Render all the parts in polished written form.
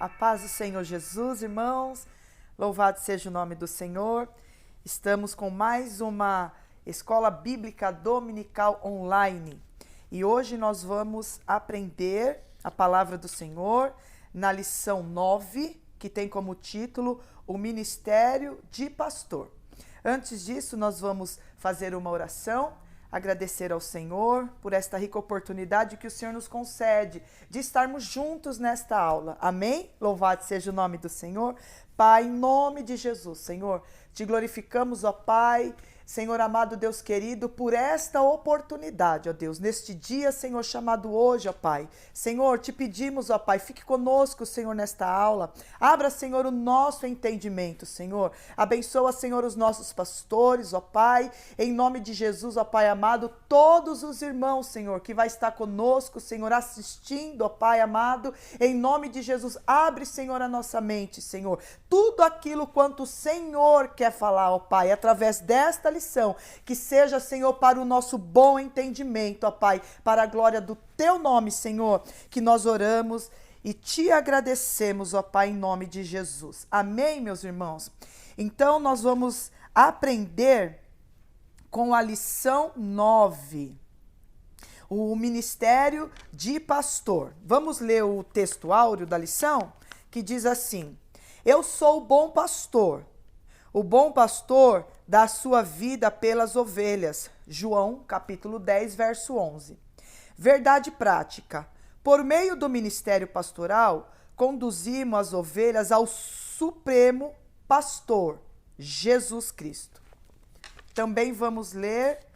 A paz do Senhor Jesus, irmãos. Louvado seja o nome do Senhor. Estamos com mais uma escola bíblica dominical online. E hoje nós vamos aprender a palavra do Senhor na lição 9, que tem como título O Ministério de Pastor. Antes disso, nós vamos fazer uma oração, agradecer ao Senhor por esta rica oportunidade que o Senhor nos concede de estarmos juntos nesta aula. Amém? Louvado seja o nome do Senhor. Pai, em nome de Jesus, Senhor, te glorificamos, ó Pai, Senhor amado Deus querido, por esta oportunidade, ó Deus, neste dia, Senhor, chamado hoje, ó Pai. Senhor, te pedimos, ó Pai, fique conosco, Senhor, nesta aula. Abra, Senhor, o nosso entendimento, Senhor. Abençoa, Senhor, os nossos pastores, ó Pai. Em nome de Jesus, ó Pai amado, todos os irmãos, Senhor, que vai estar conosco, Senhor, assistindo, ó Pai amado. Em nome de Jesus, abre, Senhor, a nossa mente, Senhor. Tudo aquilo quanto o Senhor quer falar, ó Pai, através desta lição, que seja, Senhor, para o nosso bom entendimento, ó Pai, para a glória do Teu nome, Senhor, que nós oramos e te agradecemos, ó Pai, em nome de Jesus. Amém, meus irmãos? Então, nós vamos aprender com a lição 9, o Ministério de Pastor. Vamos ler o texto áureo da lição, que diz assim: Eu sou o bom pastor. O bom pastor dá a sua vida pelas ovelhas. João, capítulo 10, verso 11. Verdade prática. Por meio do ministério pastoral, conduzimos as ovelhas ao supremo pastor, Jesus Cristo. Também vamos ler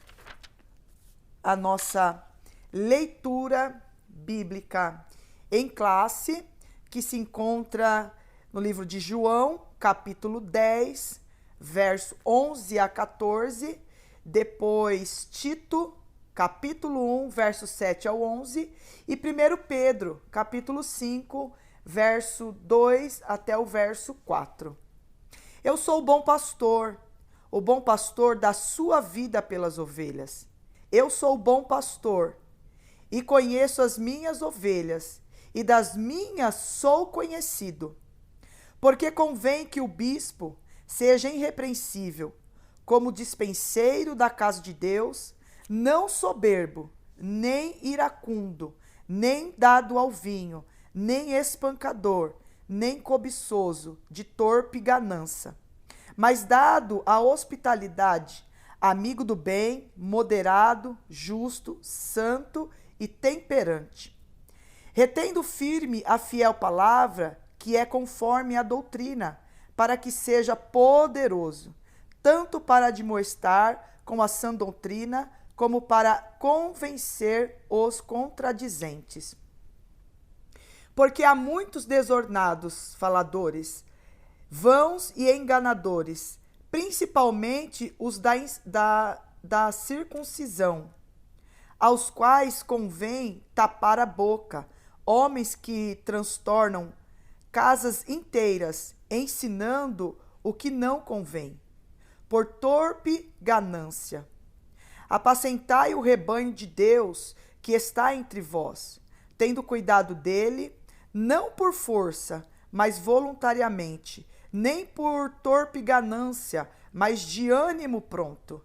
a nossa leitura bíblica em classe, que se encontra no livro de João, capítulo 10, verso 11 a 14, depois Tito, capítulo 1, verso 7 ao 11, e 1 Pedro, capítulo 5, verso 2 até o verso 4. Eu sou o bom pastor dá sua vida pelas ovelhas. Eu sou o bom pastor e conheço as minhas ovelhas, e das minhas sou conhecido. Porque convém que o bispo seja irrepreensível, como dispenseiro da casa de Deus, não soberbo, nem iracundo, nem dado ao vinho, nem espancador, nem cobiçoso, de torpe ganância, mas dado à hospitalidade, amigo do bem, moderado, justo, santo e temperante. Retendo firme a fiel palavra, que é conforme a doutrina, para que seja poderoso, tanto para admoestar com a sã doutrina, como para convencer os contradizentes. Porque há muitos desornados faladores, vãos e enganadores, principalmente os da circuncisão, aos quais convém tapar a boca, homens que transtornam casas inteiras, ensinando o que não convém, por torpe ganância. Apacentai o rebanho de Deus que está entre vós, tendo cuidado dele, não por força, mas voluntariamente, nem por torpe ganância, mas de ânimo pronto,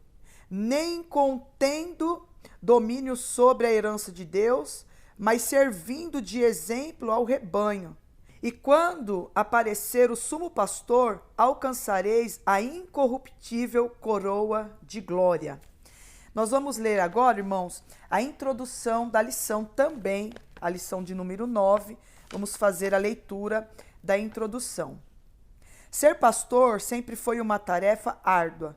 nem contendo domínio sobre a herança de Deus, mas servindo de exemplo ao rebanho. E quando aparecer o sumo pastor, alcançareis a incorruptível coroa de glória. Nós vamos ler agora, irmãos, a introdução da lição também, a lição de número 9. Vamos fazer a leitura da introdução. Ser pastor sempre foi uma tarefa árdua.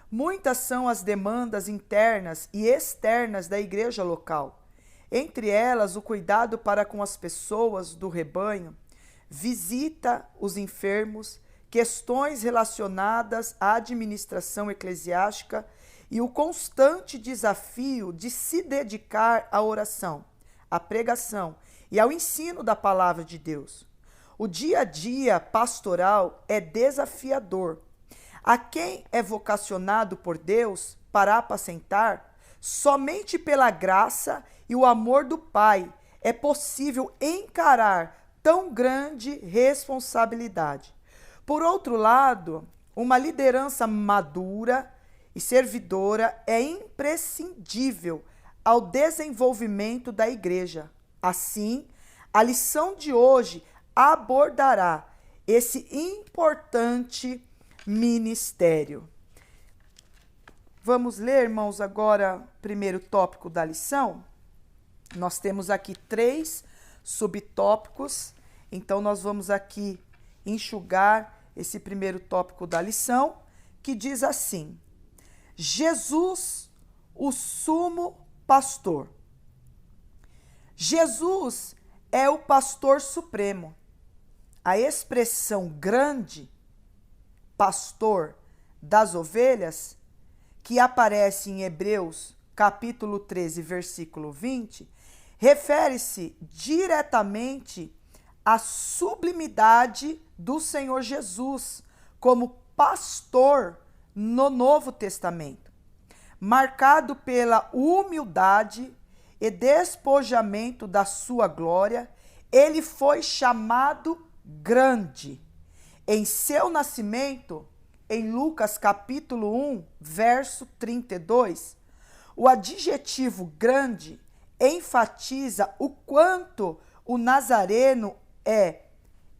Muitas são as demandas internas e externas da igreja local. Entre elas, o cuidado para com as pessoas do rebanho, visita os enfermos, questões relacionadas à administração eclesiástica e o constante desafio de se dedicar à oração, à pregação e ao ensino da palavra de Deus. O dia a dia pastoral é desafiador. A quem é vocacionado por Deus para apacentar, somente pela graça e o amor do Pai é possível encarar tão grande responsabilidade. Por outro lado, uma liderança madura e servidora é imprescindível ao desenvolvimento da igreja. Assim, a lição de hoje abordará esse importante ministério. Vamos ler, irmãos, agora o primeiro tópico da lição? Nós temos aqui 3 subtópicos, então nós vamos aqui enxugar esse primeiro tópico da lição, que diz assim: Jesus, o sumo pastor. Jesus é o pastor supremo. A expressão grande, pastor das ovelhas, que aparece em Hebreus capítulo 13, versículo 20, refere-se diretamente à sublimidade do Senhor Jesus como pastor no Novo Testamento, marcado pela humildade e despojamento da sua glória. Ele foi chamado grande. Em seu nascimento, em Lucas capítulo 1, verso 32, o adjetivo grande enfatiza o quanto o Nazareno é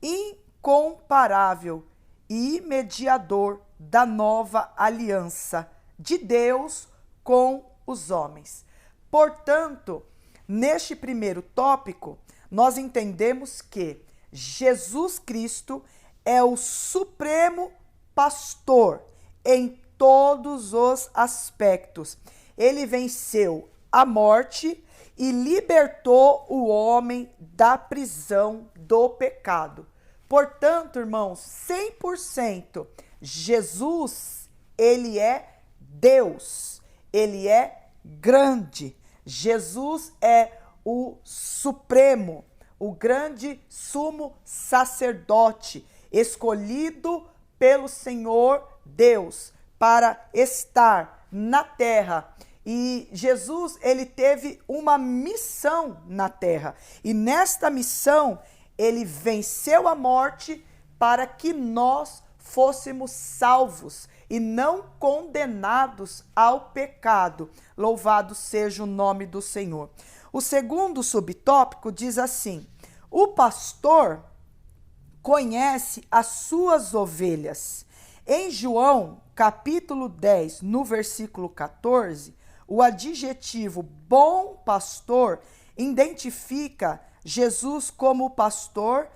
incomparável e mediador da nova aliança de Deus com os homens. Portanto, neste primeiro tópico, nós entendemos que Jesus Cristo é o supremo pastor em todos os aspectos. Ele venceu a morte e libertou o homem da prisão do pecado. Portanto, irmãos, 100%, Jesus, ele é Deus, ele é grande. Jesus é o supremo, o grande sumo sacerdote, escolhido pelo Senhor Deus para estar na terra. E Jesus, ele teve uma missão na terra. E nesta missão, ele venceu a morte para que nós fôssemos salvos e não condenados ao pecado. Louvado seja o nome do Senhor. O segundo subtópico diz assim: o pastor conhece as suas ovelhas. Em João, capítulo 10, no versículo 14, o adjetivo bom pastor identifica Jesus como o pastor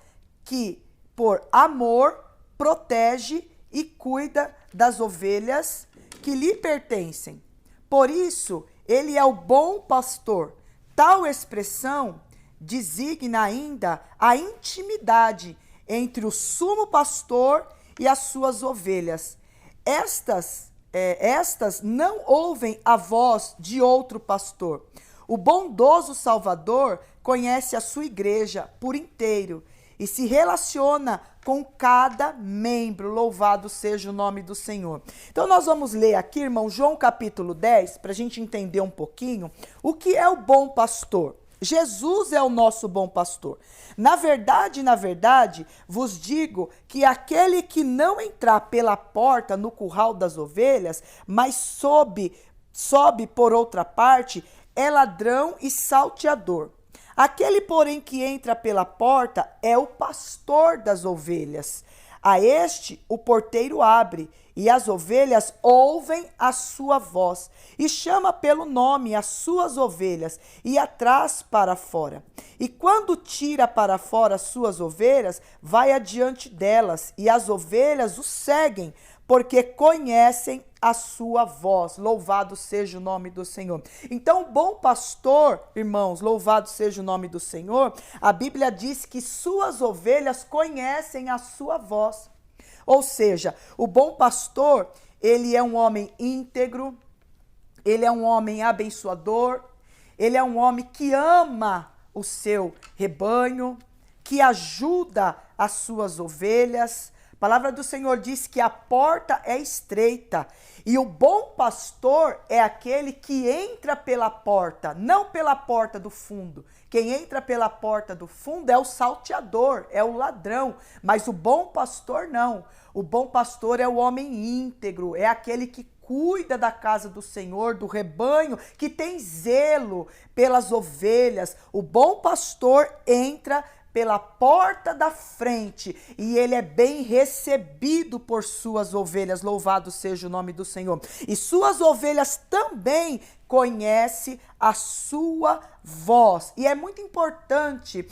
que, por amor, protege e cuida das ovelhas que lhe pertencem. Por isso, ele é o bom pastor. Tal expressão designa ainda a intimidade entre o sumo pastor e as suas ovelhas. Estas não ouvem a voz de outro pastor. O bondoso Salvador conhece a sua igreja por inteiro e se relaciona com cada membro. Louvado seja o nome do Senhor. Então nós vamos ler aqui, irmão, João capítulo 10, para a gente entender um pouquinho o que é o bom pastor. Jesus é o nosso bom pastor. Na verdade, vos digo que aquele que não entrar pela porta no curral das ovelhas, mas sobe por outra parte, é ladrão e salteador. Aquele, porém, que entra pela porta é o pastor das ovelhas. A este o porteiro abre, e as ovelhas ouvem a sua voz, e chama pelo nome as suas ovelhas, e as traz para fora. E quando tira para fora as suas ovelhas, vai adiante delas, e as ovelhas o seguem, porque conhecem a sua voz. Louvado seja o nome do Senhor. Então, o bom pastor, irmãos, louvado seja o nome do Senhor, a Bíblia diz que suas ovelhas conhecem a sua voz. Ou seja, o bom pastor, ele é um homem íntegro, ele é um homem abençoador, ele é um homem que ama o seu rebanho, que ajuda as suas ovelhas, A palavra do Senhor diz que a porta é estreita e o bom pastor é aquele que entra pela porta, não pela porta do fundo. Quem entra pela porta do fundo é o salteador, é o ladrão, mas o bom pastor não. O bom pastor é o homem íntegro, é aquele que cuida da casa do Senhor, do rebanho, que tem zelo pelas ovelhas. O bom pastor entra pela porta da frente e ele é bem recebido por suas ovelhas, louvado seja o nome do Senhor. E suas ovelhas também conhecem a sua voz. E é muito importante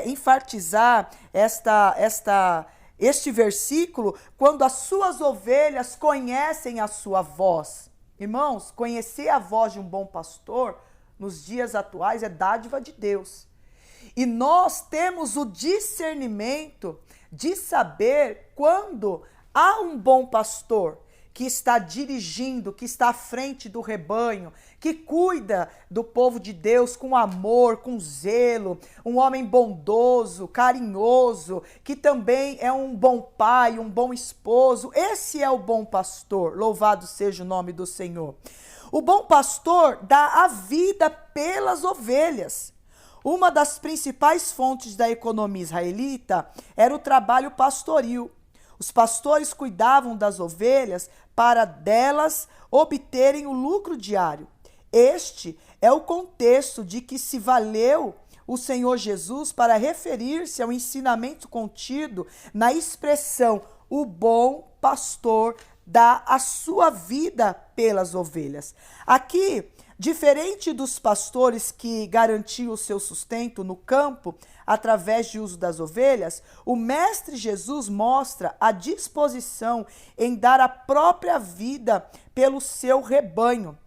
enfatizar este versículo quando as suas ovelhas conhecem a sua voz. Irmãos, conhecer a voz de um bom pastor nos dias atuais é dádiva de Deus. E nós temos o discernimento de saber quando há um bom pastor que está dirigindo, que está à frente do rebanho, que cuida do povo de Deus com amor, com zelo, um homem bondoso, carinhoso, que também é um bom pai, um bom esposo. Esse é o bom pastor, louvado seja o nome do Senhor. O bom pastor dá a vida pelas ovelhas. Uma das principais fontes da economia israelita era o trabalho pastoril. Os pastores cuidavam das ovelhas para delas obterem o lucro diário. Este é o contexto de que se valeu o Senhor Jesus para referir-se ao ensinamento contido na expressão o bom pastor dá a sua vida pelas ovelhas. Aqui, diferente dos pastores que garantiam o seu sustento no campo através de uso das ovelhas, o Mestre Jesus mostra a disposição em dar a própria vida pelo seu rebanho.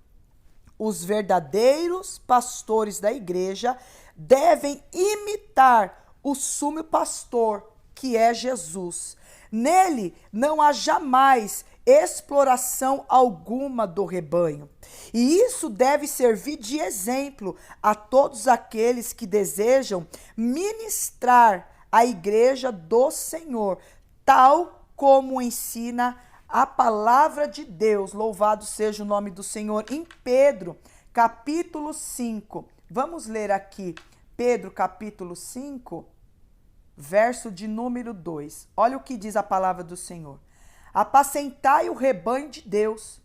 Os verdadeiros pastores da igreja devem imitar o sumo pastor, que é Jesus. Nele não há jamais exploração alguma do rebanho. E isso deve servir de exemplo a todos aqueles que desejam ministrar a igreja do Senhor, tal como ensina a palavra de Deus. Louvado seja o nome do Senhor. Em Pedro, capítulo 5, vamos ler aqui, Pedro, capítulo 5, verso de número 2. Olha o que diz a palavra do Senhor. Apacentai o rebanho de Deus,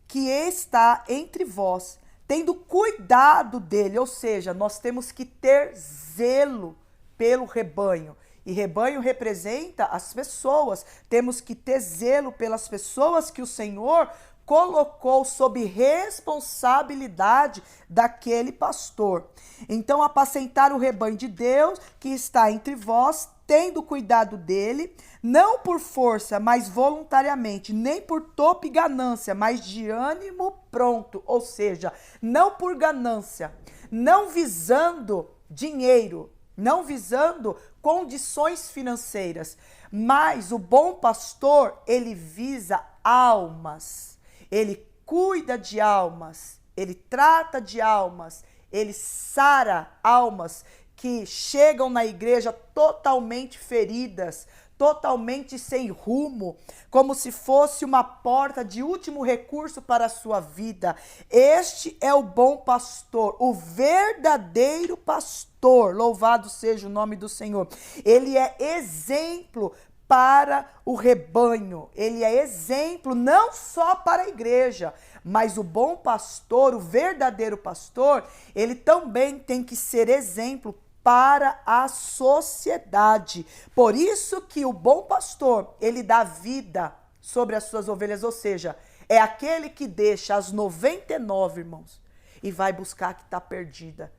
que está entre vós, tendo cuidado dele, ou seja, nós temos que ter zelo pelo rebanho. E rebanho representa as pessoas, temos que ter zelo pelas pessoas que o Senhor colocou sob responsabilidade daquele pastor. Então, apacentar o rebanho de Deus, que está entre vós, tendo cuidado dele, não por força, mas voluntariamente, nem por tope e ganância, mas de ânimo pronto, ou seja, não por ganância, não visando dinheiro, não visando condições financeiras, mas o bom pastor, ele visa almas, ele cuida de almas, ele trata de almas, ele sara almas que chegam na igreja totalmente feridas, totalmente sem rumo, como se fosse uma porta de último recurso para a sua vida. Este é o bom pastor, o verdadeiro pastor, louvado seja o nome do Senhor. Ele é exemplo para o rebanho, ele é exemplo não só para a igreja, mas o bom pastor, o verdadeiro pastor, ele também tem que ser exemplo para a sociedade. Por isso que o bom pastor, ele dá vida sobre as suas ovelhas, ou seja, é aquele que deixa as 99, irmãos, e vai buscar a que está perdida.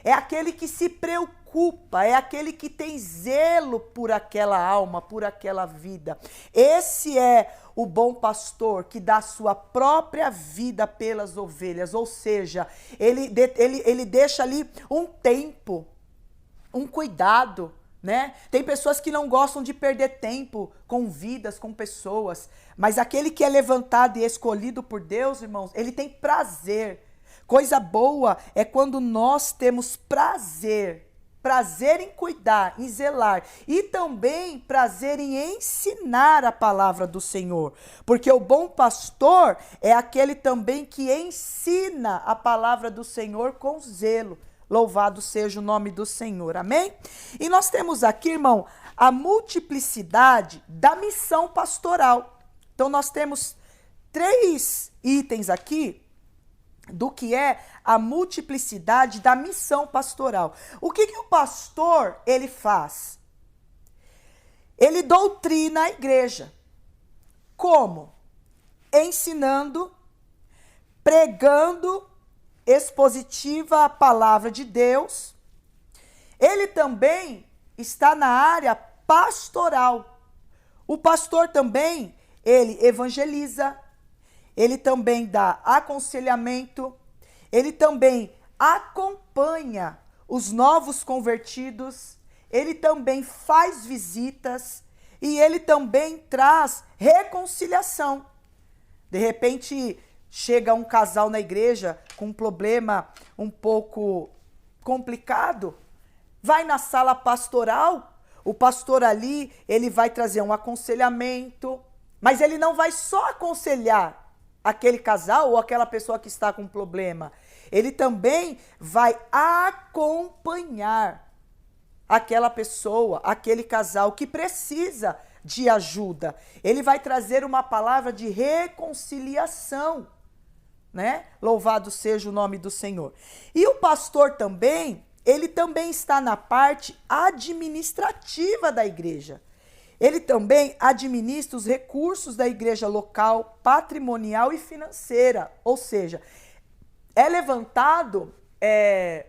É aquele que se preocupa, é aquele que tem zelo por aquela alma, por aquela vida. Esse é o bom pastor que dá a sua própria vida pelas ovelhas, ou seja, ele deixa ali um tempo, um cuidado, né? Tem pessoas que não gostam de perder tempo com vidas, com pessoas, mas aquele que é levantado e escolhido por Deus, irmãos, ele tem prazer. Coisa boa é quando nós temos prazer prazer em cuidar, em zelar e também prazer em ensinar a palavra do Senhor, porque o bom pastor é aquele também que ensina a palavra do Senhor com zelo. Louvado seja o nome do Senhor, amém? E nós temos aqui, irmão, a multiplicidade da missão pastoral. Então nós temos 3 itens aqui do que é a multiplicidade da missão pastoral. O que o pastor ele faz? Ele doutrina a igreja. Como? Ensinando, pregando, expositiva a palavra de Deus. Ele também está na área pastoral. O pastor também, ele evangeliza, ele também dá aconselhamento, ele também acompanha os novos convertidos, ele também faz visitas e ele também traz reconciliação. De repente, chega um casal na igreja com um problema um pouco complicado, vai na sala pastoral, o pastor ali, ele vai trazer um aconselhamento, mas ele não vai só aconselhar aquele casal ou aquela pessoa que está com problema. Ele também vai acompanhar aquela pessoa, aquele casal que precisa de ajuda. Ele vai trazer uma palavra de reconciliação, né? Louvado seja o nome do Senhor. E o pastor também, ele também está na parte administrativa da igreja. Ele também administra os recursos da igreja local, patrimonial e financeira. Ou seja, é levantado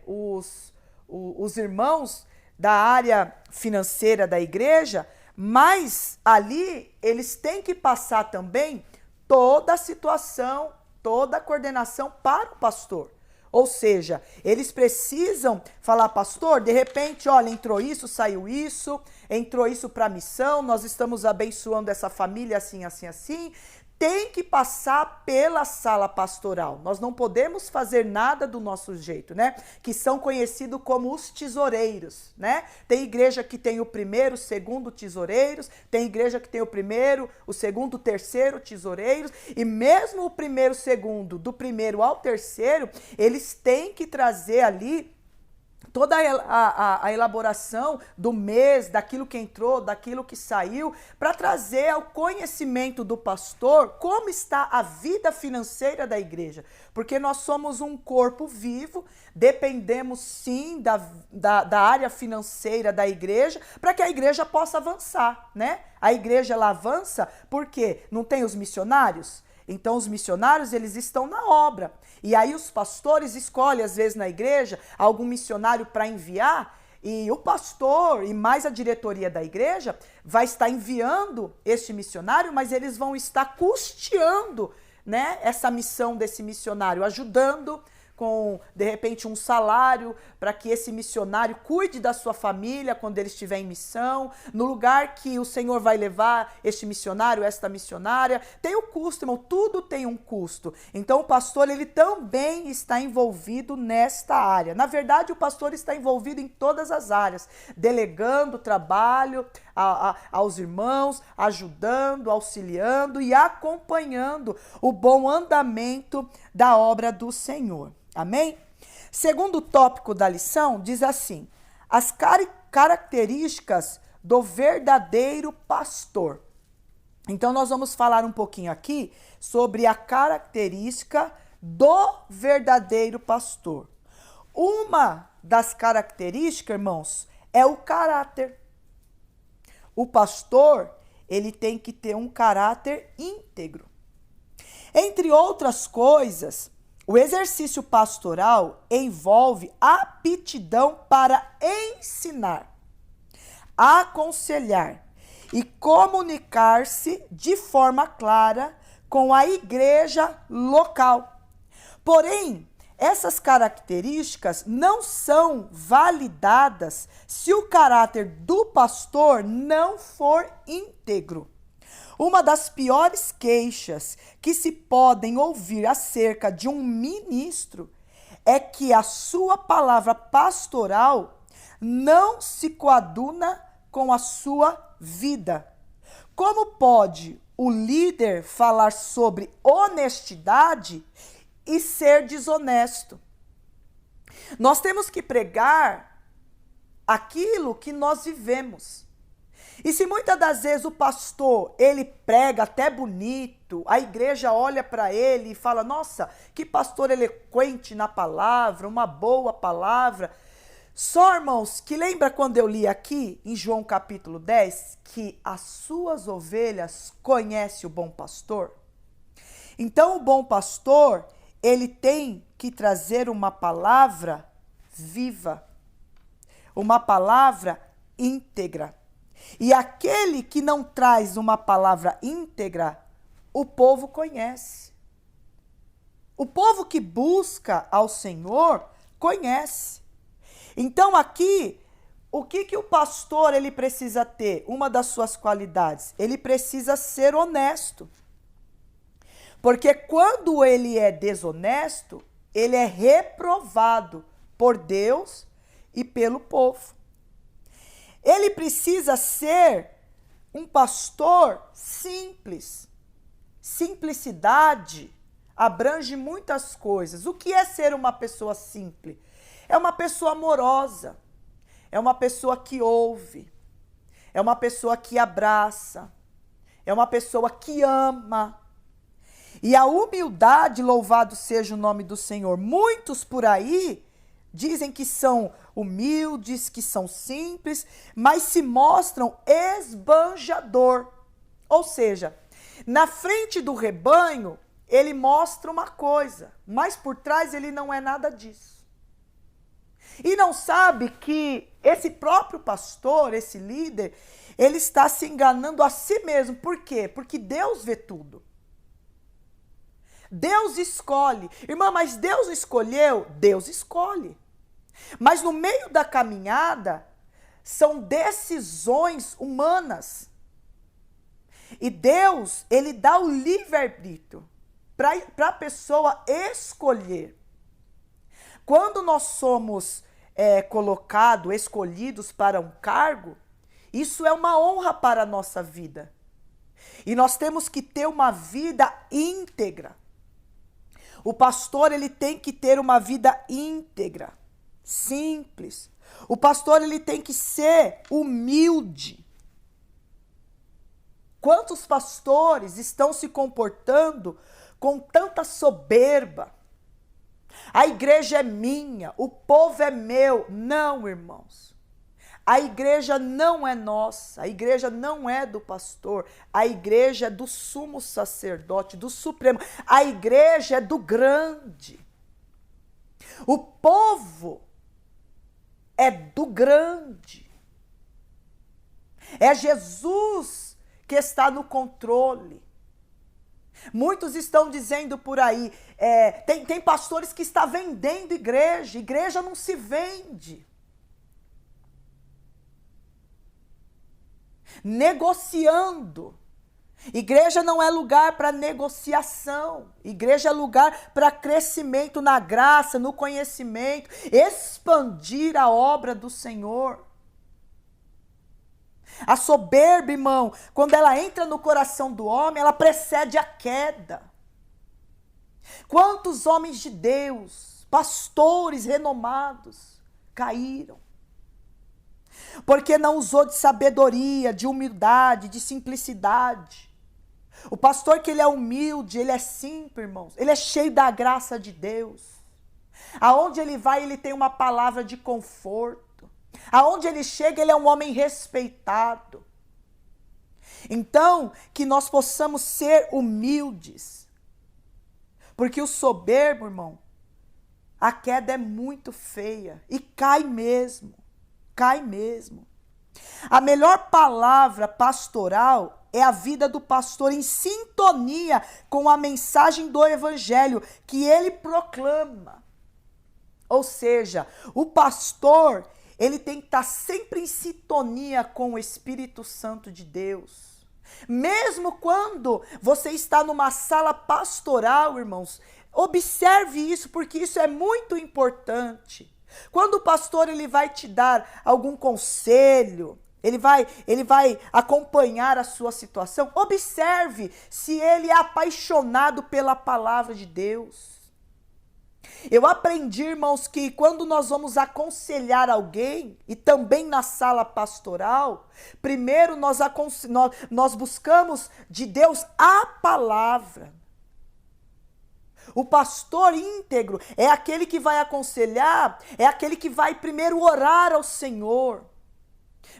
os irmãos da área financeira da igreja, mas ali eles têm que passar também toda a situação, toda a coordenação para o pastor. Ou seja, eles precisam falar, pastor, de repente, olha, entrou isso, saiu isso, entrou isso para a missão, nós estamos abençoando essa família assim, assim, assim. Tem que passar pela sala pastoral. Nós não podemos fazer nada do nosso jeito, né? Que são conhecidos como os tesoureiros, né? Tem igreja que tem o primeiro, o segundo tesoureiros, tem igreja que tem o primeiro, o segundo, o terceiro tesoureiros, e mesmo o primeiro, o segundo, do primeiro ao terceiro, eles têm que trazer ali toda a elaboração do mês, daquilo que entrou, daquilo que saiu, para trazer ao conhecimento do pastor como está a vida financeira da igreja. Porque nós somos um corpo vivo, dependemos sim da área financeira da igreja, para que a igreja possa avançar, né? A igreja ela avança porque não tem os missionários? Então os missionários eles estão na obra. E aí os pastores escolhem, às vezes na igreja, algum missionário para enviar, e o pastor e mais a diretoria da igreja vai estar enviando este missionário, mas eles vão estar custeando, né, essa missão desse missionário, ajudando com, de repente, um salário para que esse missionário cuide da sua família quando ele estiver em missão, no lugar que o Senhor vai levar este missionário, esta missionária. Tem um custo, irmão, tudo tem um custo. Então o pastor, ele também está envolvido nesta área. Na verdade, o pastor está envolvido em todas as áreas, delegando trabalho aos irmãos, ajudando, auxiliando e acompanhando o bom andamento da obra do Senhor. Amém? Segundo tópico da lição, diz assim: as características do verdadeiro pastor. Então, nós vamos falar um pouquinho aqui sobre a característica do verdadeiro pastor. Uma das características, irmãos, é o caráter. O pastor, ele tem que ter um caráter íntegro. Entre outras coisas, o exercício pastoral envolve aptidão para ensinar, aconselhar e comunicar-se de forma clara com a igreja local. Porém, essas características não são validadas se o caráter do pastor não for íntegro. Uma das piores queixas que se podem ouvir acerca de um ministro é que a sua palavra pastoral não se coaduna com a sua vida. Como pode o líder falar sobre honestidade e ser desonesto? Nós temos que pregar aquilo que nós vivemos. E se muitas das vezes o pastor, ele prega até bonito, a igreja olha para ele e fala, nossa, que pastor eloquente na palavra, uma boa palavra. Só, irmãos, que lembra quando eu li aqui, em João capítulo 10, que as suas ovelhas conhecem o bom pastor? Então, o bom pastor, ele tem que trazer uma palavra viva, uma palavra íntegra. E aquele que não traz uma palavra íntegra, o povo conhece. O povo que busca ao Senhor conhece. Então aqui, o que o pastor ele precisa ter? Uma das suas qualidades, ele precisa ser honesto. Porque quando ele é desonesto, ele é reprovado por Deus e pelo povo. Ele precisa ser um pastor simples. Simplicidade abrange muitas coisas. O que é ser uma pessoa simples? É uma pessoa amorosa, é uma pessoa que ouve, é uma pessoa que abraça, é uma pessoa que ama. E a humildade, louvado seja o nome do Senhor. Muitos por aí dizem que são humildes, que são simples, mas se mostram esbanjador. Ou seja, na frente do rebanho, ele mostra uma coisa, mas por trás ele não é nada disso. E não sabe que esse próprio pastor, esse líder, ele está se enganando a si mesmo. Por quê? Porque Deus vê tudo. Deus escolhe. Irmã, mas Deus escolheu? Deus escolhe. Mas no meio da caminhada, são decisões humanas. E Deus, ele dá o livre-arbítrio para a pessoa escolher. Quando nós somos colocados, escolhidos para um cargo, isso é uma honra para a nossa vida. E nós temos que ter uma vida íntegra. O pastor, ele tem que ter uma vida íntegra, simples. O pastor, ele tem que ser humilde. Quantos pastores estão se comportando com tanta soberba? A igreja é minha, o povo é meu. Não, irmãos. A igreja não é nossa, a igreja não é do pastor, a igreja é do sumo sacerdote, do supremo, a igreja é do grande. O povo é do grande. É Jesus que está no controle. Muitos estão dizendo por aí, tem pastores que estão vendendo igreja. Igreja não se vende. Negociando. Igreja não é lugar para negociação. Igreja é lugar para crescimento na graça, no conhecimento, expandir a obra do Senhor. A soberba, irmão, quando ela entra no coração do homem, ela precede a queda. Quantos homens de Deus, pastores renomados, caíram? Porque não usou de sabedoria, de humildade, de simplicidade. O pastor que ele é humilde, ele é simples, irmãos. Ele é cheio da graça de Deus. Aonde ele vai, ele tem uma palavra de conforto. Aonde ele chega, ele é um homem respeitado. Então, que nós possamos ser humildes. Porque o soberbo, irmão, a queda é muito feia. E cai mesmo. Cai mesmo. A melhor palavra pastoral é a vida do pastor em sintonia com a mensagem do evangelho que ele proclama. Ou seja, o pastor, ele tem que estar sempre em sintonia com o Espírito Santo de Deus. Mesmo quando você está numa sala pastoral, irmãos, observe isso, porque isso é muito importante. Quando o pastor ele vai te dar algum conselho, ele vai acompanhar a sua situação, observe se ele é apaixonado pela palavra de Deus. Eu aprendi, irmãos, que quando nós vamos aconselhar alguém, e também na sala pastoral, primeiro nós buscamos de Deus a palavra. O pastor íntegro é aquele que vai aconselhar, é aquele que vai primeiro orar ao Senhor,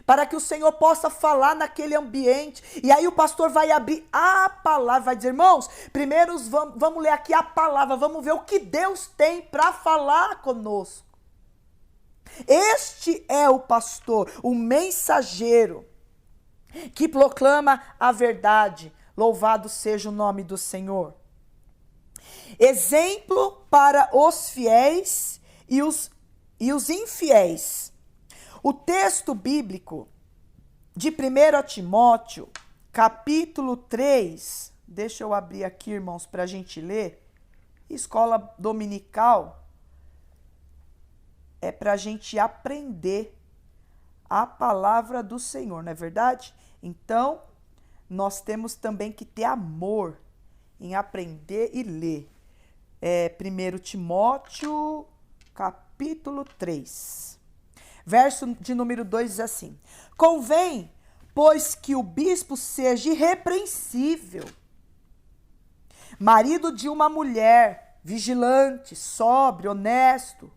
para que o Senhor possa falar naquele ambiente. E aí o pastor vai abrir a palavra, vai dizer, irmãos, primeiro vamos ler aqui a palavra, vamos ver o que Deus tem para falar conosco. Este é o pastor, o mensageiro, que proclama a verdade. Louvado seja o nome do Senhor. Exemplo para os fiéis e os infiéis. O texto bíblico de 1 Timóteo, capítulo 3, deixa eu abrir aqui, irmãos, para a gente ler. Escola dominical é para a gente aprender a palavra do Senhor, não é verdade? Então, nós temos também que ter amor em aprender e ler. 1 Timóteo, capítulo 3. Verso de número 2 diz assim: convém, pois, que o bispo seja irrepreensível, marido de uma mulher, vigilante, sóbrio, honesto,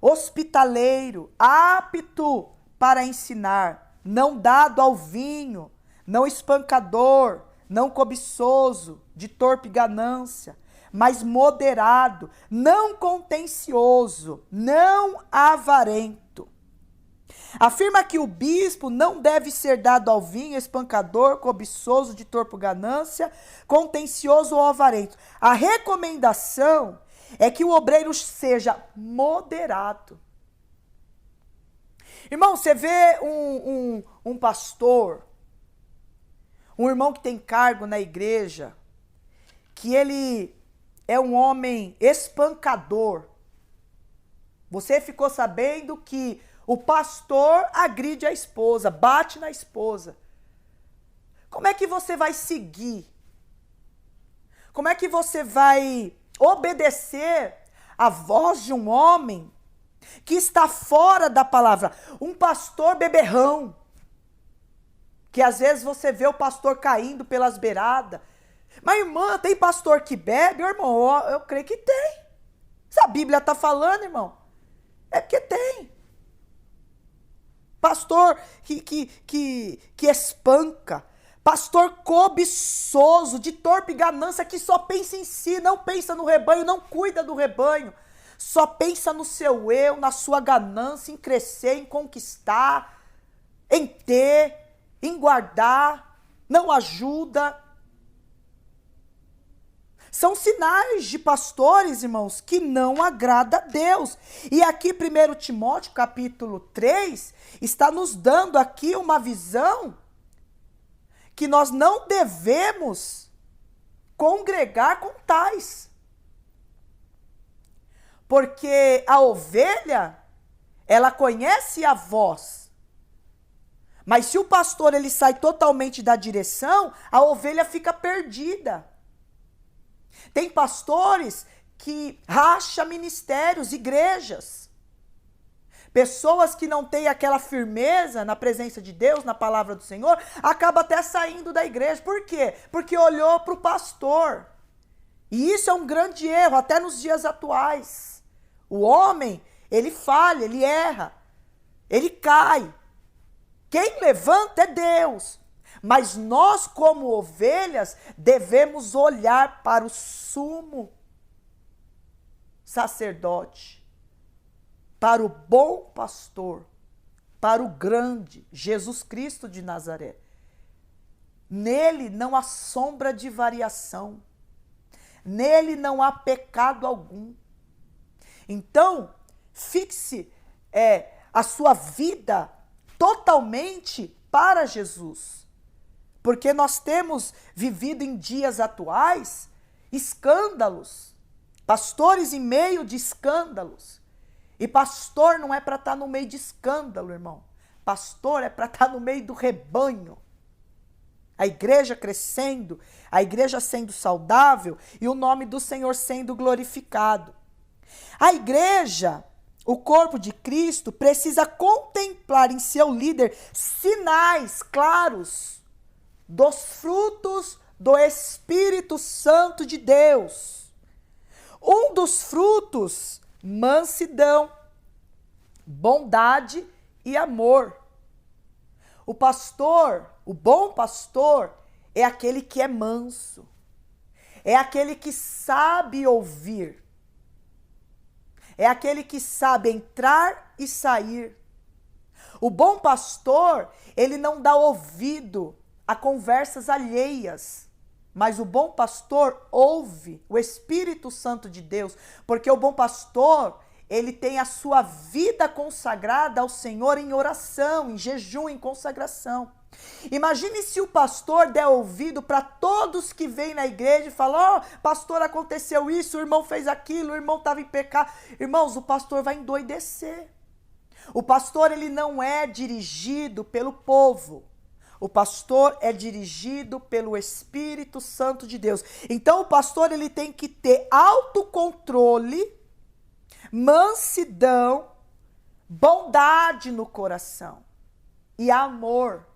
hospitaleiro, apto para ensinar, não dado ao vinho, não espancador, não cobiçoso, de torpe ganância, mas moderado, não contencioso, não avarento. Afirma que o bispo não deve ser dado ao vinho, espancador, cobiçoso, de torpe ganância, contencioso ou avarento. A recomendação é que o obreiro seja moderado. Irmão, você vê um pastor, um irmão que tem cargo na igreja, que ele é um homem espancador. Você ficou sabendo que o pastor agride a esposa, bate na esposa. Como é que você vai seguir? Como é que você vai obedecer a voz de um homem que está fora da palavra? Um pastor beberrão, que às vezes você vê o pastor caindo pelas beiradas. Mas, irmã, tem pastor que bebe? Irmão, eu creio que tem. Se a Bíblia está falando, irmão, é porque tem. Pastor que espanca. Pastor cobiçoso, de torpe ganância, que só pensa em si, não pensa no rebanho, não cuida do rebanho. Só pensa no seu eu, na sua ganância, em crescer, em conquistar, em ter, em guardar, não ajuda. São sinais de pastores, irmãos, que não agrada a Deus. E aqui 1 Timóteo, capítulo 3, está nos dando aqui uma visão que nós não devemos congregar com tais. Porque a ovelha, ela conhece a voz. Mas se o pastor ele sai totalmente da direção, a ovelha fica perdida. Tem pastores que racham ministérios, igrejas. Pessoas que não têm aquela firmeza na presença de Deus, na palavra do Senhor, acaba até saindo da igreja. Por quê? Porque olhou para o pastor. E isso é um grande erro, até nos dias atuais. O homem, ele falha, ele erra, ele cai. Quem levanta é Deus. Mas nós, como ovelhas, devemos olhar para o sumo sacerdote, para o bom pastor, para o grande Jesus Cristo de Nazaré. Nele não há sombra de variação, nele não há pecado algum. Então, fixe a sua vida totalmente para Jesus. Porque nós temos vivido em dias atuais escândalos, pastores em meio de escândalos. E pastor não é para estar no meio de escândalo, irmão. Pastor é para estar no meio do rebanho. A igreja crescendo, a igreja sendo saudável e o nome do Senhor sendo glorificado. A igreja, o corpo de Cristo, precisa contemplar em seu líder sinais claros dos frutos do Espírito Santo de Deus. Um dos frutos, mansidão, bondade e amor. O pastor, o bom pastor, é aquele que é manso, é aquele que sabe ouvir, é aquele que sabe entrar e sair. O bom pastor, ele não dá ouvido a conversas alheias, mas o bom pastor ouve o Espírito Santo de Deus, porque o bom pastor, ele tem a sua vida consagrada ao Senhor em oração, em jejum, em consagração. Imagine se o pastor der ouvido para todos que vêm na igreja e falam: ó, pastor, aconteceu isso, o irmão fez aquilo, o irmão estava em pecado. Irmãos, o pastor vai endoidecer. O pastor, ele não é dirigido pelo povo. O pastor é dirigido pelo Espírito Santo de Deus. Então, o pastor, ele tem que ter autocontrole, mansidão, bondade no coração e amor.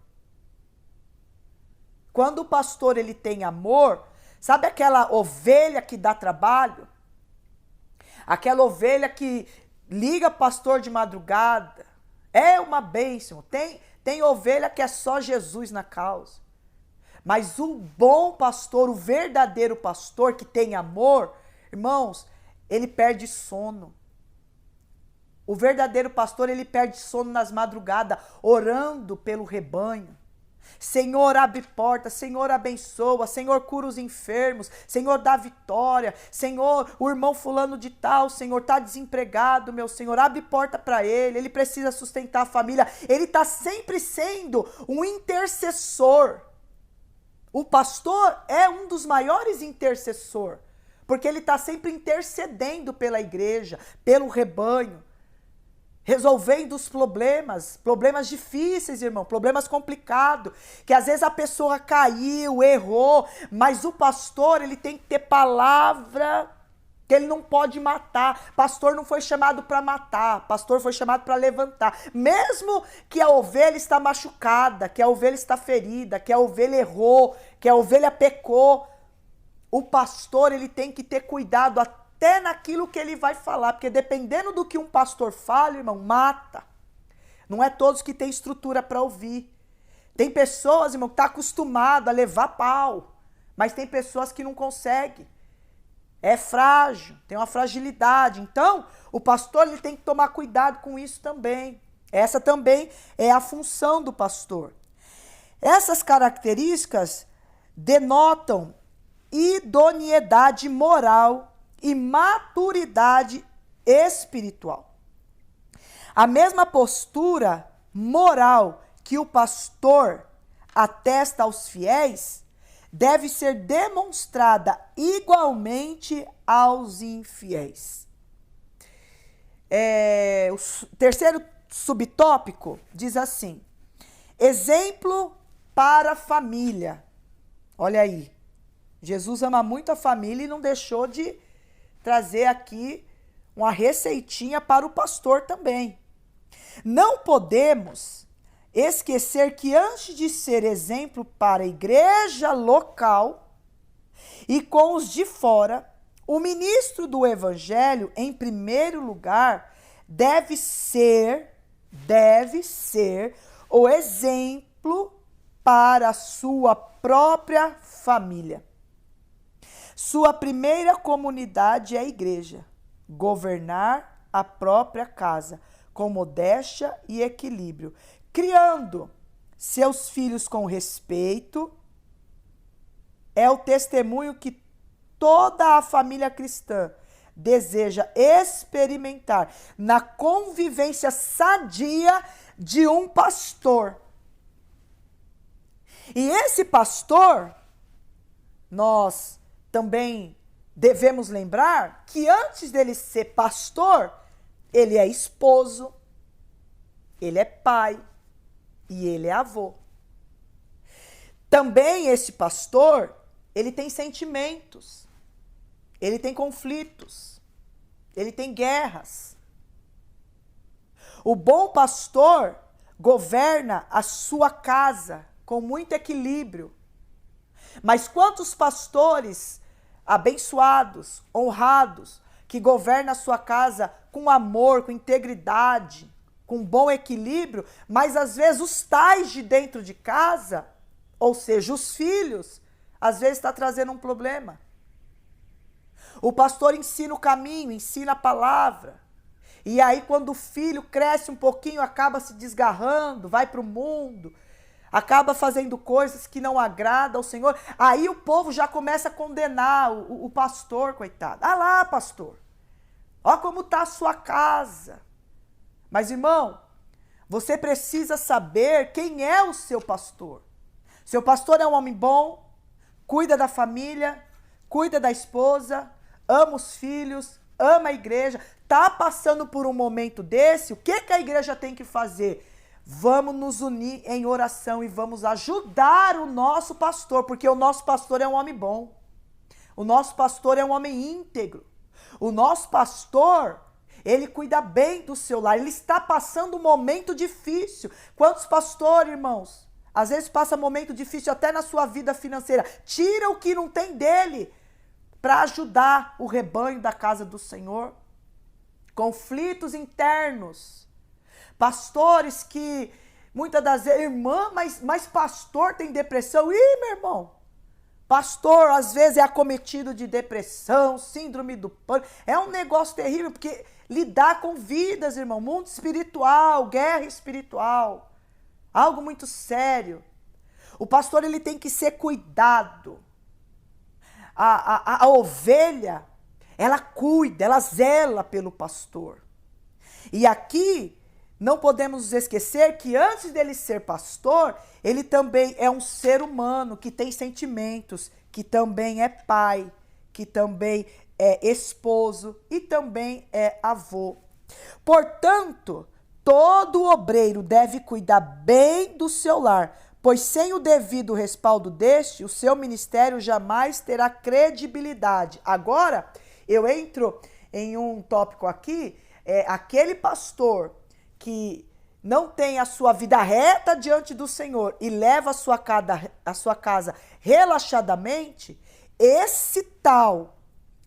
Quando o pastor, ele tem amor, sabe aquela ovelha que dá trabalho? Aquela ovelha que liga pastor de madrugada. É uma bênção. Tem ovelha que é só Jesus na causa. Mas o bom pastor, o verdadeiro pastor que tem amor, irmãos, ele perde sono. O verdadeiro pastor, ele perde sono nas madrugadas, orando pelo rebanho. Senhor, abre porta, Senhor, abençoa, Senhor, cura os enfermos, Senhor, dá vitória, Senhor, o irmão fulano de tal, Senhor, está desempregado, meu Senhor, abre porta para ele precisa sustentar a família, ele está sempre sendo um intercessor. O pastor é um dos maiores intercessores, porque ele está sempre intercedendo pela igreja, pelo rebanho, resolvendo os problemas difíceis, irmão, problemas complicados, que às vezes a pessoa caiu, errou, mas o pastor, ele tem que ter palavra, que ele não pode matar. Pastor não foi chamado para matar, pastor foi chamado para levantar. Mesmo que a ovelha está machucada, que a ovelha está ferida, que a ovelha errou, que a ovelha pecou, o pastor, ele tem que ter cuidado até naquilo que ele vai falar, porque dependendo do que um pastor fala, irmão, mata. Não é todos que têm estrutura para ouvir. Tem pessoas, irmão, que estão acostumadas a levar pau, mas tem pessoas que não conseguem. É frágil, tem uma fragilidade. Então, o pastor, ele tem que tomar cuidado com isso também. Essa também é a função do pastor. Essas características denotam idoneidade moral e maturidade espiritual. A mesma postura moral que o pastor atesta aos fiéis deve ser demonstrada igualmente aos infiéis. O terceiro subtópico diz assim: exemplo para a família. Olha aí, Jesus ama muito a família e não deixou de trazer aqui uma receitinha para o pastor também. Não podemos esquecer que antes de ser exemplo para a igreja local e com os de fora, o ministro do evangelho, em primeiro lugar, deve ser o exemplo para a sua própria família. Sua primeira comunidade é a igreja. Governar a própria casa com modéstia e equilíbrio, criando seus filhos com respeito, é o testemunho que toda a família cristã deseja experimentar na convivência sadia de um pastor. E esse pastor, nós também devemos lembrar que antes dele ser pastor, ele é esposo, ele é pai e ele é avô. Também esse pastor, ele tem sentimentos, ele tem conflitos, ele tem guerras. O bom pastor governa a sua casa com muito equilíbrio. Mas quantos pastores abençoados, honrados, que governam a sua casa com amor, com integridade, com bom equilíbrio, mas às vezes os tais de dentro de casa, ou seja, os filhos, às vezes está trazendo um problema. O pastor ensina o caminho, ensina a palavra. E aí quando o filho cresce um pouquinho, acaba se desgarrando, vai para o mundo, acaba fazendo coisas que não agradam ao Senhor. Aí o povo já começa a condenar o pastor, coitado. Ah lá, pastor, ó como está a sua casa. Mas, irmão, você precisa saber quem é o seu pastor. Seu pastor é um homem bom, cuida da família, cuida da esposa, ama os filhos, ama a igreja. Está passando por um momento desse, o que a igreja tem que fazer? Vamos nos unir em oração e vamos ajudar o nosso pastor, porque o nosso pastor é um homem bom. O nosso pastor é um homem íntegro. O nosso pastor, ele cuida bem do seu lar. Ele está passando um momento difícil. Quantos pastores, irmãos, às vezes passa momento difícil até na sua vida financeira. Tira o que não tem dele para ajudar o rebanho da casa do Senhor. Conflitos internos. Pastores que muitas das vezes, irmã, mas pastor tem depressão. Ih, meu irmão, pastor às vezes é acometido de depressão, síndrome do pânico. É um negócio terrível, porque lidar com vidas, irmão, mundo espiritual, guerra espiritual, algo muito sério. O pastor, ele tem que ser cuidado. A ovelha, ela cuida, ela zela pelo pastor. E aqui, não podemos nos esquecer que antes dele ser pastor, ele também é um ser humano que tem sentimentos, que também é pai, que também é esposo e também é avô. Portanto, todo obreiro deve cuidar bem do seu lar, pois sem o devido respaldo deste, o seu ministério jamais terá credibilidade. Agora, eu entro em um tópico aqui, aquele pastor que não tem a sua vida reta diante do Senhor e leva a sua casa relaxadamente, esse tal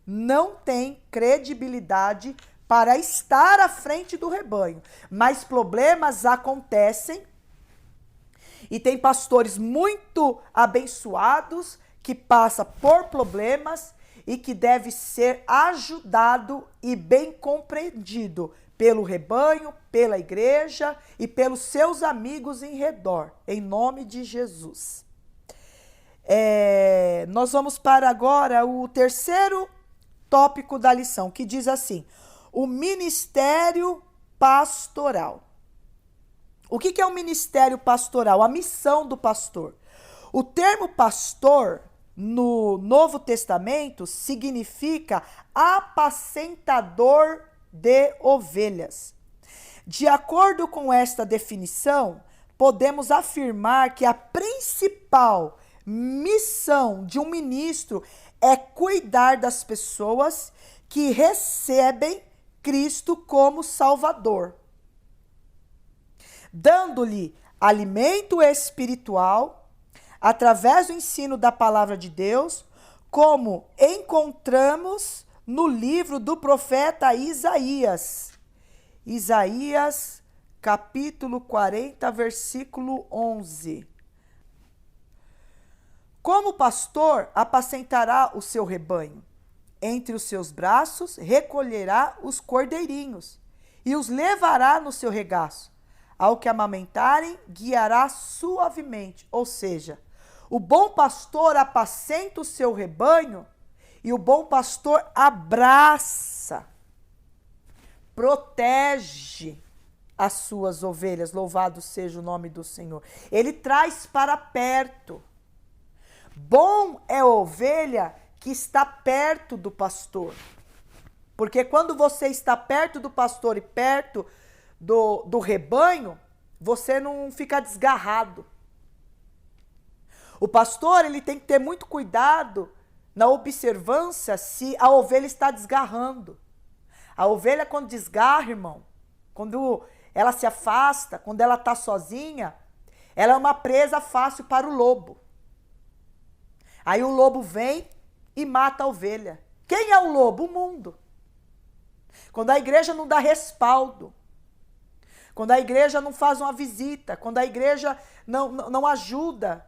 não tem credibilidade para estar à frente do rebanho. Mas problemas acontecem e tem pastores muito abençoados que passam por problemas e que deve ser ajudado e bem compreendido pelo rebanho, pela igreja e pelos seus amigos em redor, em nome de Jesus. Nós vamos para agora o terceiro tópico da lição, que diz assim: o ministério pastoral. O que é o ministério pastoral? A missão do pastor. O termo pastor no Novo Testamento significa apacentador de ovelhas. De acordo com esta definição, podemos afirmar que a principal missão de um ministro é cuidar das pessoas que recebem Cristo como Salvador, dando-lhe alimento espiritual através do ensino da palavra de Deus, como encontramos no livro do profeta Isaías. Isaías, capítulo 40, versículo 11. Como pastor, apacentará o seu rebanho. Entre os seus braços recolherá os cordeirinhos e os levará no seu regaço. Ao que amamentarem, guiará suavemente. Ou seja, o bom pastor apacenta o seu rebanho e o bom pastor abraça, protege as suas ovelhas. Louvado seja o nome do Senhor. Ele traz para perto. Bom é a ovelha que está perto do pastor. Porque quando você está perto do pastor e perto do rebanho, você não fica desgarrado. O pastor, ele tem que ter muito cuidado na observância se a ovelha está desgarrando. A ovelha, quando desgarra, irmão, quando ela se afasta, quando ela está sozinha, ela é uma presa fácil para o lobo. Aí o lobo vem e mata a ovelha. Quem é o lobo? O mundo. Quando a igreja não dá respaldo, quando a igreja não faz uma visita, quando a igreja não ajuda.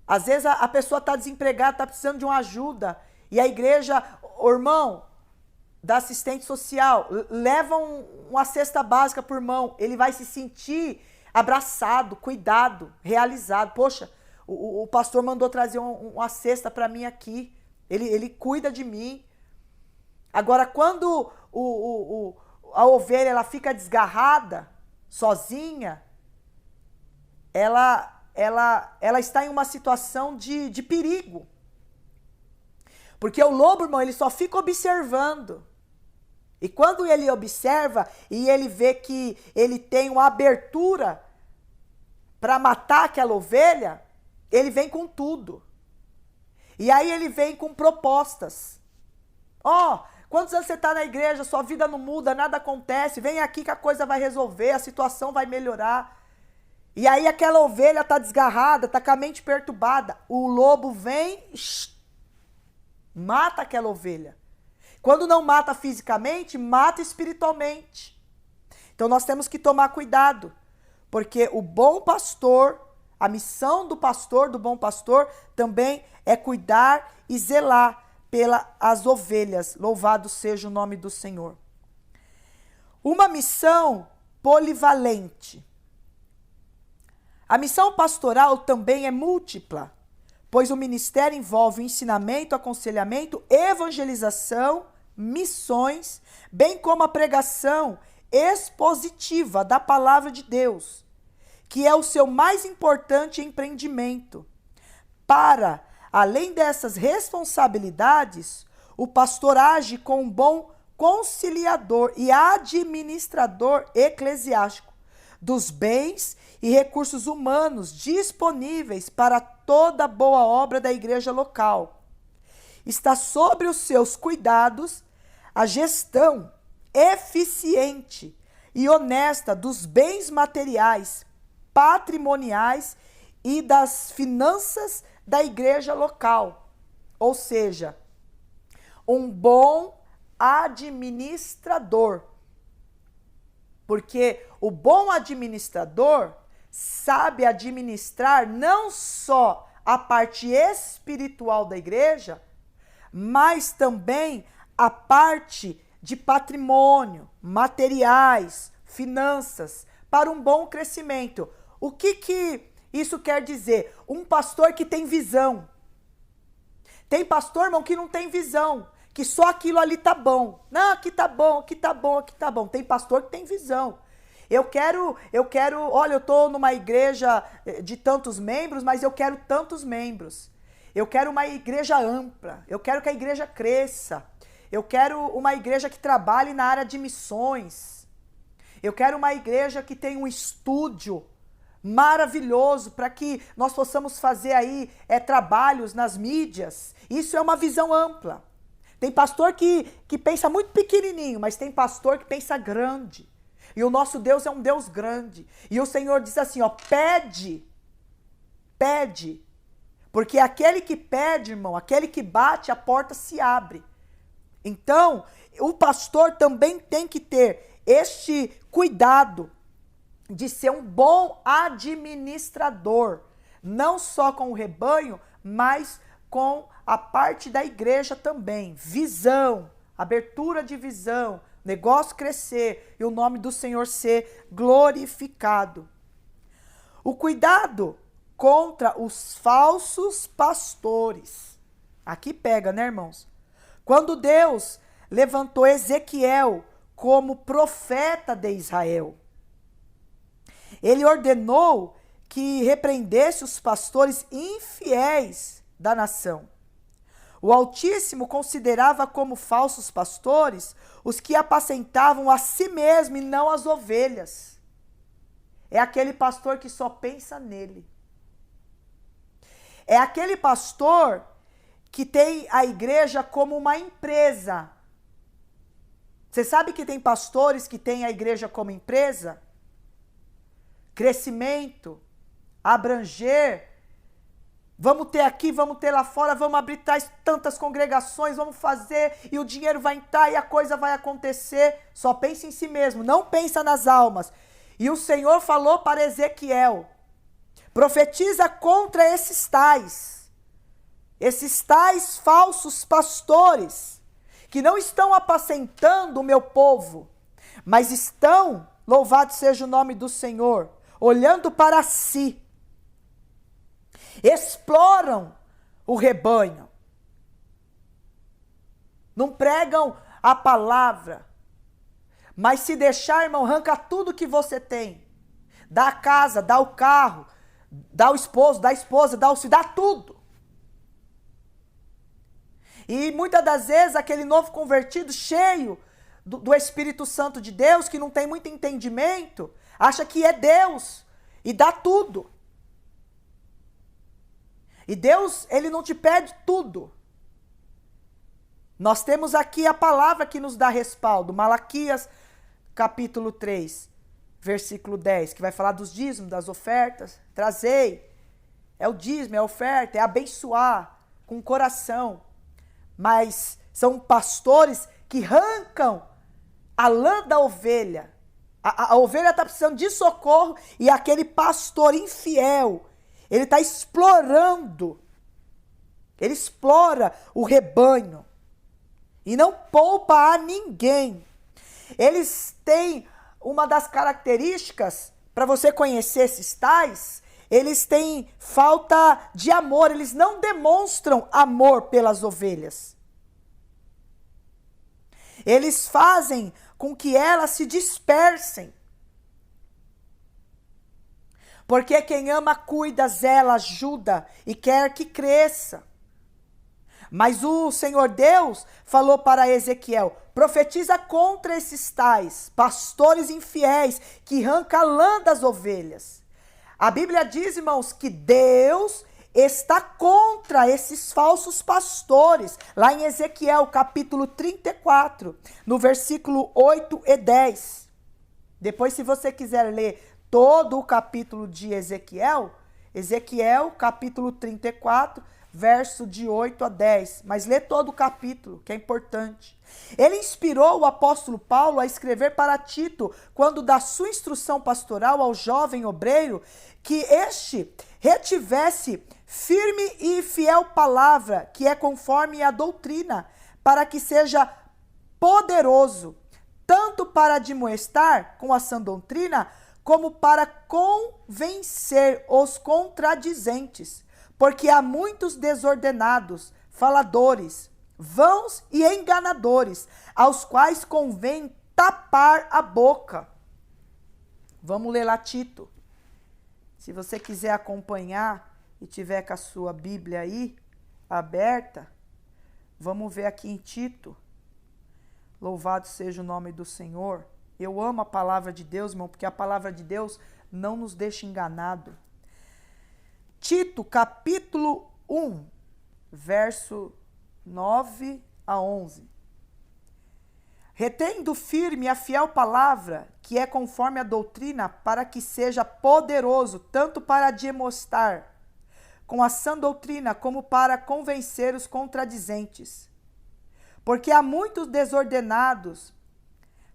Às vezes a pessoa está desempregada, está precisando de uma ajuda, e a igreja, o irmão da assistente social, leva uma cesta básica por mão, ele vai se sentir abraçado, cuidado, realizado. Poxa, o pastor mandou trazer uma cesta para mim aqui, ele cuida de mim. Agora, quando a ovelha ela fica desgarrada, sozinha, ela está em uma situação de perigo. Porque o lobo, irmão, ele só fica observando. E quando ele observa e ele vê que ele tem uma abertura para matar aquela ovelha, ele vem com tudo. E aí ele vem com propostas. Quantos anos você está na igreja, sua vida não muda, nada acontece, vem aqui que a coisa vai resolver, a situação vai melhorar. E aí aquela ovelha está desgarrada, está com a mente perturbada. O lobo vem, mata aquela ovelha. Quando não mata fisicamente, mata espiritualmente. Então nós temos que tomar cuidado, porque o bom pastor, a missão do pastor, do bom pastor, também é cuidar e zelar pelas ovelhas. Louvado seja o nome do Senhor. Uma missão polivalente. A missão pastoral também é múltipla, pois o ministério envolve o ensinamento, aconselhamento, evangelização, missões, bem como a pregação expositiva da palavra de Deus, que é o seu mais importante empreendimento. Para, além dessas responsabilidades, o pastor age como um bom conciliador e administrador eclesiástico dos bens e recursos humanos disponíveis para toda boa obra da igreja local. Está sobre os seus cuidados a gestão eficiente e honesta dos bens materiais, patrimoniais e das finanças da igreja local. Ou seja, um bom administrador. Porque o bom administrador sabe administrar não só a parte espiritual da igreja, mas também a parte de patrimônio, materiais, finanças, para um bom crescimento. O que isso quer dizer? Um pastor que tem visão. Tem pastor, irmão, que não tem visão, que só aquilo ali tá bom. Não, aqui tá bom, aqui tá bom, aqui tá bom. Tem pastor que tem visão. Eu quero, olha, eu tô numa igreja de tantos membros, mas eu quero tantos membros. Eu quero uma igreja ampla, eu quero que a igreja cresça. Eu quero uma igreja que trabalhe na área de missões. Eu quero uma igreja que tenha um estúdio maravilhoso para que nós possamos fazer aí trabalhos nas mídias. Isso é uma visão ampla. Tem pastor que pensa muito pequenininho, mas tem pastor que pensa grande. E o nosso Deus é um Deus grande. E o Senhor diz assim, pede, porque aquele que pede, irmão, aquele que bate, a porta se abre. Então, o pastor também tem que ter este cuidado de ser um bom administrador, não só com o rebanho, mas com a parte da igreja também. Visão, abertura de visão, negócio crescer e o nome do Senhor ser glorificado. O cuidado contra os falsos pastores. Aqui pega, né, irmãos? Quando Deus levantou Ezequiel como profeta de Israel, ele ordenou que repreendesse os pastores infiéis da nação. O Altíssimo considerava como falsos pastores os que apacentavam a si mesmo e não as ovelhas. É aquele pastor que só pensa nele. É aquele pastor que tem a igreja como uma empresa. Você sabe que tem pastores que têm a igreja como empresa? Crescimento, abranger, vamos ter aqui, vamos ter lá fora, vamos abrir tantas congregações, vamos fazer e o dinheiro vai entrar e a coisa vai acontecer. Só pensa em si mesmo, não pensa nas almas. E o Senhor falou para Ezequiel, profetiza contra esses tais falsos pastores, que não estão apacentando o meu povo, mas estão, louvado seja o nome do Senhor, olhando para si, exploram o rebanho, não pregam a palavra, mas se deixar, irmão, arranca tudo que você tem, dá a casa, dá o carro, dá o esposo, dá a esposa, dá o filho, dá tudo. E muitas das vezes aquele novo convertido cheio do Espírito Santo de Deus, que não tem muito entendimento, acha que é Deus e dá tudo. E Deus, ele não te pede tudo. Nós temos aqui a palavra que nos dá respaldo, Malaquias capítulo 3, versículo 10, que vai falar dos dízimos, das ofertas. Trazei, é o dízimo, é a oferta, é abençoar com o coração. Mas são pastores que arrancam a lã da ovelha. A ovelha está precisando de socorro e aquele pastor infiel, ele está explorando. Ele explora o rebanho e não poupa a ninguém. Eles têm uma das características, para você conhecer esses tais, eles têm falta de amor, eles não demonstram amor pelas ovelhas. Eles fazem com que elas se dispersem. Porque quem ama, cuida, zela, ajuda e quer que cresça. Mas o Senhor Deus falou para Ezequiel, profetiza contra esses tais pastores infiéis que arrancam a lã das ovelhas. A Bíblia diz, irmãos, que Deus está contra esses falsos pastores. Lá em Ezequiel, capítulo 34, no versículo 8 e 10. Depois, se você quiser ler todo o capítulo de Ezequiel, capítulo 34, verso de 8 a 10. Mas lê todo o capítulo, que é importante. Ele inspirou o apóstolo Paulo a escrever para Tito, quando da sua instrução pastoral ao jovem obreiro, que este retivesse firme e fiel palavra, que é conforme a doutrina, para que seja poderoso, tanto para admoestar com a sã doutrina, como para convencer os contradizentes. Porque há muitos desordenados, faladores, vãos e enganadores, aos quais convém tapar a boca. Vamos ler lá Tito. Se você quiser acompanhar e tiver com a sua Bíblia aí aberta, vamos ver aqui em Tito. Louvado seja o nome do Senhor. Eu amo a palavra de Deus, irmão, porque a palavra de Deus não nos deixa enganado. Tito, capítulo 1, verso 9 a 11. Retendo firme a fiel palavra, que é conforme a doutrina, para que seja poderoso, tanto para admoestar com a sã doutrina, como para convencer os contradizentes. Porque há muitos desordenados,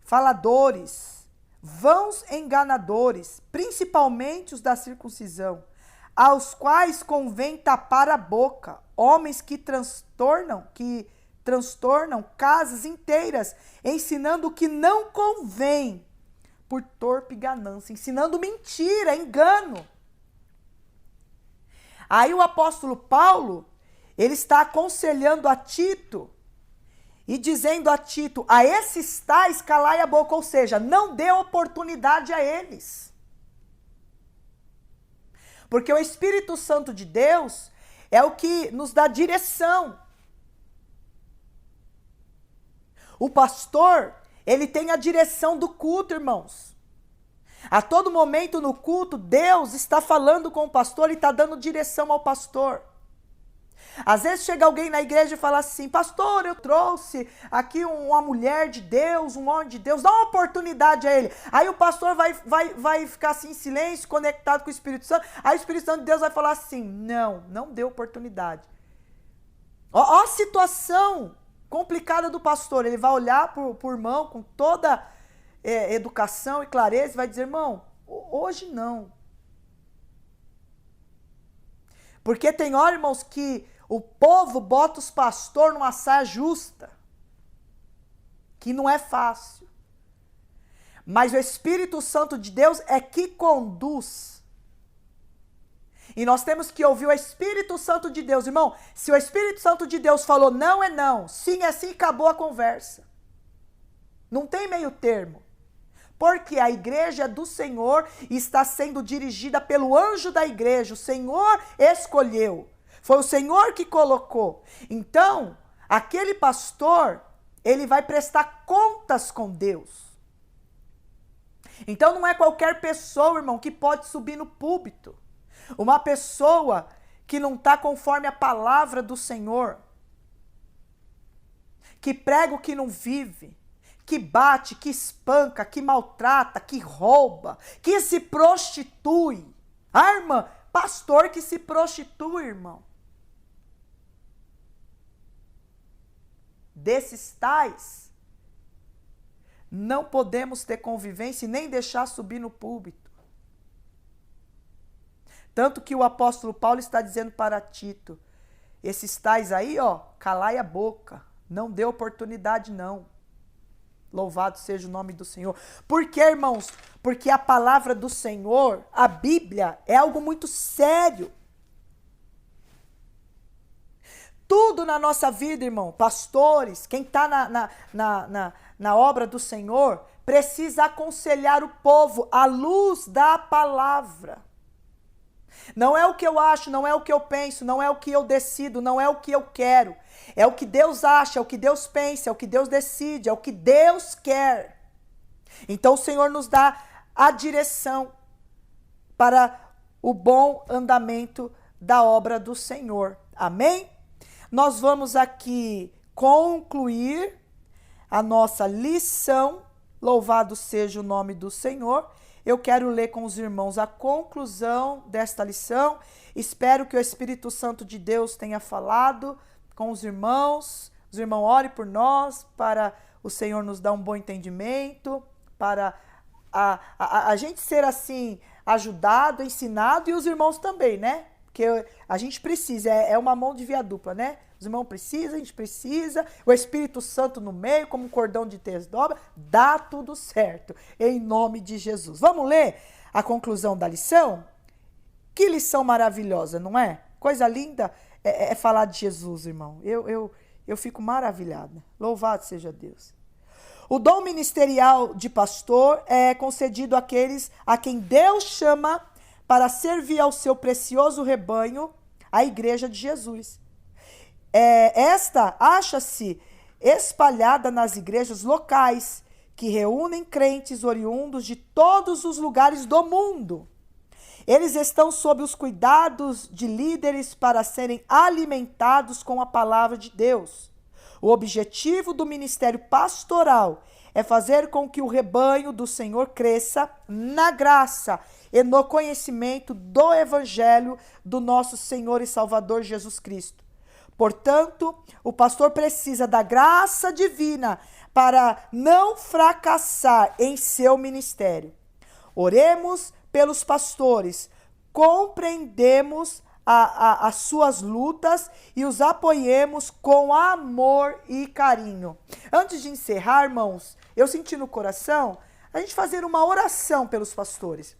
faladores, vãos enganadores, principalmente os da circuncisão, aos quais convém tapar a boca, homens que transtornam casas inteiras, ensinando o que não convém, por torpe ganância, ensinando mentira, engano. Aí o apóstolo Paulo, ele está aconselhando a Tito e dizendo a Tito, a esses tais calai a boca, ou seja, não dê oportunidade a eles. Porque o Espírito Santo de Deus é o que nos dá direção. O pastor, ele tem a direção do culto, irmãos. A todo momento no culto, Deus está falando com o pastor e está dando direção ao pastor. Às vezes chega alguém na igreja e fala assim: pastor, eu trouxe aqui uma mulher de Deus, um homem de Deus, dá uma oportunidade a ele. Aí o pastor vai ficar assim em silêncio, conectado com o Espírito Santo. Aí o Espírito Santo de Deus vai falar assim: não dê oportunidade. Ó a situação complicada do pastor. Ele vai olhar pro irmão com toda educação e clareza e vai dizer: irmão, hoje não. Porque tem hora, irmãos, que o povo bota os pastores numa saia justa, que não é fácil. Mas o Espírito Santo de Deus é que conduz. E nós temos que ouvir o Espírito Santo de Deus. Irmão, se o Espírito Santo de Deus falou não, é não. Sim, é sim, acabou a conversa. Não tem meio termo. Porque a igreja é do Senhor e está sendo dirigida pelo anjo da igreja. O Senhor escolheu. Foi o Senhor que colocou. Então, aquele pastor, ele vai prestar contas com Deus. Então, não é qualquer pessoa, irmão, que pode subir no púlpito. Uma pessoa que não está conforme a palavra do Senhor. Que prega o que não vive. Que bate, que espanca, que maltrata, que rouba, que se prostitui. Ah, irmã, pastor que se prostitui, irmão. Desses tais, não podemos ter convivência e nem deixar subir no púlpito. Tanto que o apóstolo Paulo está dizendo para Tito, esses tais aí, calai a boca, não dê oportunidade não. Louvado seja o nome do Senhor. Por quê, irmãos? Porque a palavra do Senhor, a Bíblia, é algo muito sério. Tudo na nossa vida, irmão, pastores, quem está na obra do Senhor, precisa aconselhar o povo à luz da palavra. Não é o que eu acho, não é o que eu penso, não é o que eu decido, não é o que eu quero. É o que Deus acha, é o que Deus pensa, é o que Deus decide, é o que Deus quer. Então o Senhor nos dá a direção para o bom andamento da obra do Senhor. Amém? Nós vamos aqui concluir a nossa lição. Louvado seja o nome do Senhor. Eu quero ler com os irmãos a conclusão desta lição. Espero que o Espírito Santo de Deus tenha falado com os irmãos. Os irmãos orem por nós, para o Senhor nos dar um bom entendimento, para a gente ser assim, ajudado, ensinado, e os irmãos também, né? Porque a gente precisa, é uma mão de via dupla, né? Os irmãos precisam, a gente precisa, o Espírito Santo no meio, como um cordão de tez dobra, dá tudo certo, em nome de Jesus. Vamos ler a conclusão da lição? Que lição maravilhosa, não é? Coisa linda é falar de Jesus, irmão. Eu fico maravilhada. Louvado seja Deus. O dom ministerial de pastor é concedido àqueles a quem Deus chama para servir ao seu precioso rebanho, a igreja de Jesus. Esta acha-se espalhada nas igrejas locais, que reúnem crentes oriundos de todos os lugares do mundo. Eles estão sob os cuidados de líderes para serem alimentados com a palavra de Deus. O objetivo do ministério pastoral é fazer com que o rebanho do Senhor cresça na graça e no conhecimento do Evangelho do nosso Senhor e Salvador Jesus Cristo. Portanto, o pastor precisa da graça divina para não fracassar em seu ministério. Oremos pelos pastores, compreendemos as suas lutas e os apoiemos com amor e carinho. Antes de encerrar, irmãos, eu senti no coração a gente fazer uma oração pelos pastores.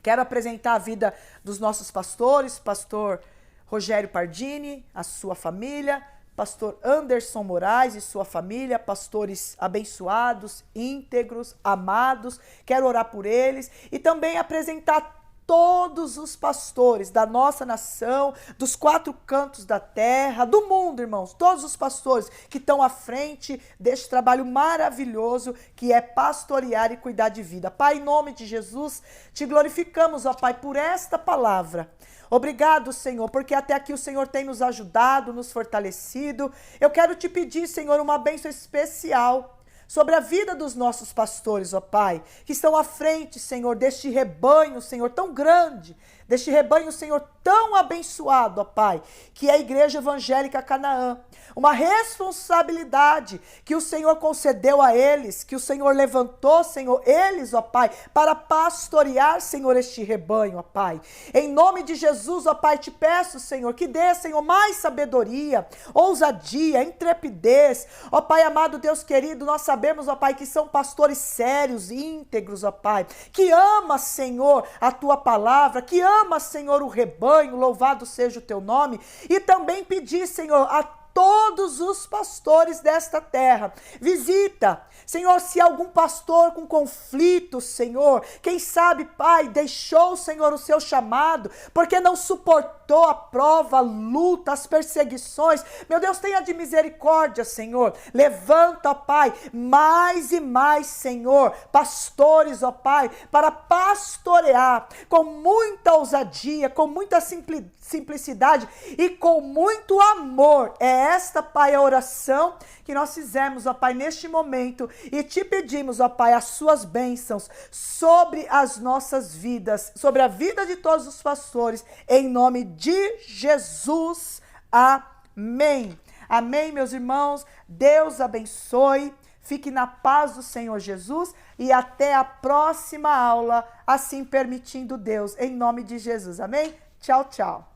Quero apresentar a vida dos nossos pastores, pastor Rogério Pardini, a sua família, pastor Anderson Moraes e sua família, pastores abençoados, íntegros, amados. Quero orar por eles e também apresentar todos os pastores da nossa nação, dos 4 cantos da terra, do mundo, irmãos, todos os pastores que estão à frente deste trabalho maravilhoso que é pastorear e cuidar de vida. Pai, em nome de Jesus, te glorificamos, ó Pai, por esta palavra. Obrigado, Senhor, porque até aqui o Senhor tem nos ajudado, nos fortalecido. Eu quero te pedir, Senhor, uma bênção especial sobre a vida dos nossos pastores, ó Pai, que estão à frente, Senhor, deste rebanho, Senhor, tão grande, deste rebanho, Senhor, tão abençoado, ó Pai, que é a Igreja Evangélica Canaã. Uma responsabilidade que o Senhor concedeu a eles, que o Senhor levantou, Senhor, eles, ó Pai, para pastorear, Senhor, este rebanho, ó Pai. Em nome de Jesus, ó Pai, te peço, Senhor, que dê, Senhor, mais sabedoria, ousadia, intrepidez. Ó Pai amado, Deus querido, nós sabemos, ó Pai, que são pastores sérios, íntegros, ó Pai, que ama, Senhor, a tua palavra, que ama, Senhor, o rebanho, louvado seja o teu nome, e também pedir, Senhor, a todos os pastores desta terra. Visita, Senhor, se algum pastor com conflito, Senhor, quem sabe, Pai, deixou, Senhor, o seu chamado, porque não suportou a prova, a luta, as perseguições. Meu Deus, tenha de misericórdia, Senhor. Levanta, ó Pai, mais e mais, Senhor, pastores, ó Pai, para pastorear com muita ousadia, com muita simplicidade e com muito amor. É esta, Pai, a oração que nós fizemos, ó Pai, neste momento, e te pedimos, ó Pai, as suas bênçãos sobre as nossas vidas, sobre a vida de todos os pastores, em nome de Jesus. Amém. Amém, meus irmãos. Deus abençoe. Fique na paz do Senhor Jesus e até a próxima aula, assim permitindo Deus, em nome de Jesus. Amém? Tchau, tchau.